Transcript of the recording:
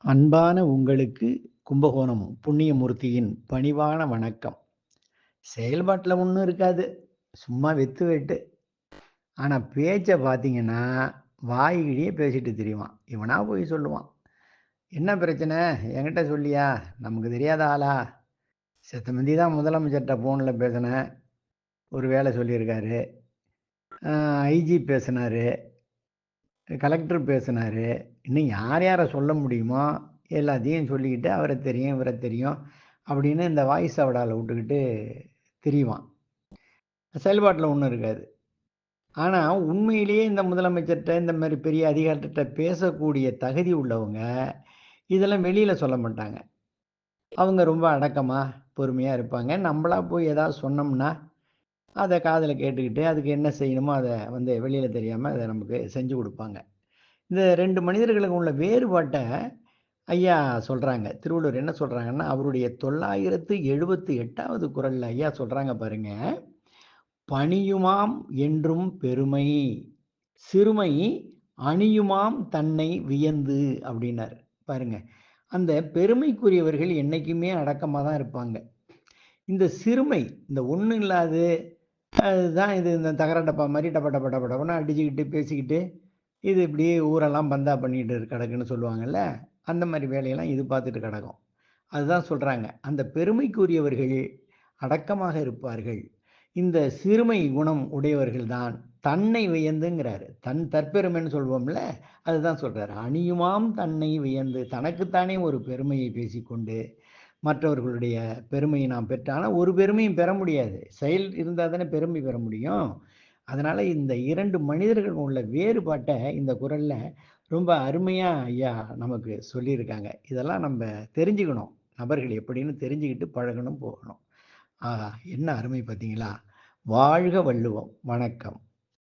அன்பான உங்களுக்கு கும்பகோணம் புண்ணியமூர்த்தியின் பணிவான வணக்கம். செயல்பாட்டுல ஒண்ணும் இருக்காது. சும்மா வெத்து வேட்டு. ஆனா பேச்ச பார்த்தீங்கன்னா, வாய் கிழிய பேசிட்டு திரிவான். இவனா போய் சொல்லுவான். "என்ன பிரச்சனை? என்கிட்ட சொல்லியா? நமக்கு தெரியாத ஆளா? செத்த முந்தி தான் முதலமைச்சர்ட்ட ஃபோன்ல பேசினேன். ஒரு வேலை சொல்லியிருக்காரு. அ ஐஜி பேசினாரு. கலெக்டர் பேசினாரு. இன்னும் யார் யார சொல்ல முடியுமோ எல்லாத்தையும் சொல்லிக்கிட்டு, அவர தெரியும், இவர தெரியும் அப்படின்னு இந்த வாய் சவடால விட்டுக்கிட்டு திரிவான். செயல்பாட்டுல ஒண்ணும் இருக்காது. ஆனா உண்மையிலேயே இந்த முதலமைச்சர்ட்ட, இந்த மாரி பெரிய அதிகாரிட்ட பேசக்கூடிய தகுதி உள்ளவங்க, இதெல்லாம் வெளியில சொல்ல மாட்டாங்க. அவங்க ரொம்ப அடக்கமா, பொறுமையா இருப்பாங்க. நம்பளா போய் ஏதாவது சொன்னோம்னா, அத காதுல கேட்டுக்கிட்டு, அதுக்கு என்ன செய்யணுமோ அத வந்து வெளியில தெரியாம அத நமக்கு செஞ்சு குடுப்பாங்க. இந்த 2 மனிதர்களுக்கு உள்ள வேறுபாட்ட ஐயா சொல்றாங்க. திருவள்ளுவர் என்ன சொல்றாங்கன்னா, அவருடைய 978வது குறள்ல ஐயா சொல்றாங்க பாருங்க. "பணியுமாம் என்றும் பெருமை, சிறுமை அணியுமாம் தன்னை வியந்து" அப்படின்னாரு. பாருங்க. அந்த பெருமைக்குரியவர்கள் என்னைக்குமே அடக்கமா தான் இருப்பாங்க. இந்த சிறுமை, இந்த ஒண்ணும் இல்லாது, அதுதான் இது இந்த தகர டப்பா மாரி டப டப டப டபன்னு அடிச்சுக்கிட்டு, பேசிக்கிட்டு, இது இப்படியே ஊரெல்லாம் பந்தா பண்ணிட்டு கிடக்குன்னு சொல்லுவாங்கல்ல. அந்த மாரி வேலையெல்லாம் இது பார்த்துட்டு கிடக்கும். அதுதான் சொல்றாங்க. அந்த பெருமைக்குரியவர்கள் அடக்கமாக இருப்பார்கள். இந்த சிறுமை குணம் உடையவர்கள் தான் தன்னை வியந்துங்கிறாரு. தற்பெருமைன்னு சொல்வோம்ல, அதுதான் சொல்றாரு. அணியுமாம் தன்னை வியந்து, தனக்குத்தானே ஒரு பெருமையை பேசிக்கொண்டு, மற்றவர்களுடைய பெருமையை நாம் பெற்ற ஆனா ஒரு பெருமையும் பெற முடியாது. செயல் இருந்தா தானே பெருமை பெற முடியும். அதனால இந்த 2 மனிதர்கள் உள்ள வேறுபாட்ட இந்த குறள்ல ரொம்ப அருமையா ஐயா நமக்கு சொல்லியிருக்காங்க. இதெல்லாம் நம்ப தெரிஞ்சுக்கணும். நபர்கள் எப்படின்னு தெரிஞ்சுக்கிட்டு பழகணும், போகணும். ஆஹா! என்ன அருமை பார்த்தீங்களா? வாழ்க வள்ளுவம்! வணக்கம்.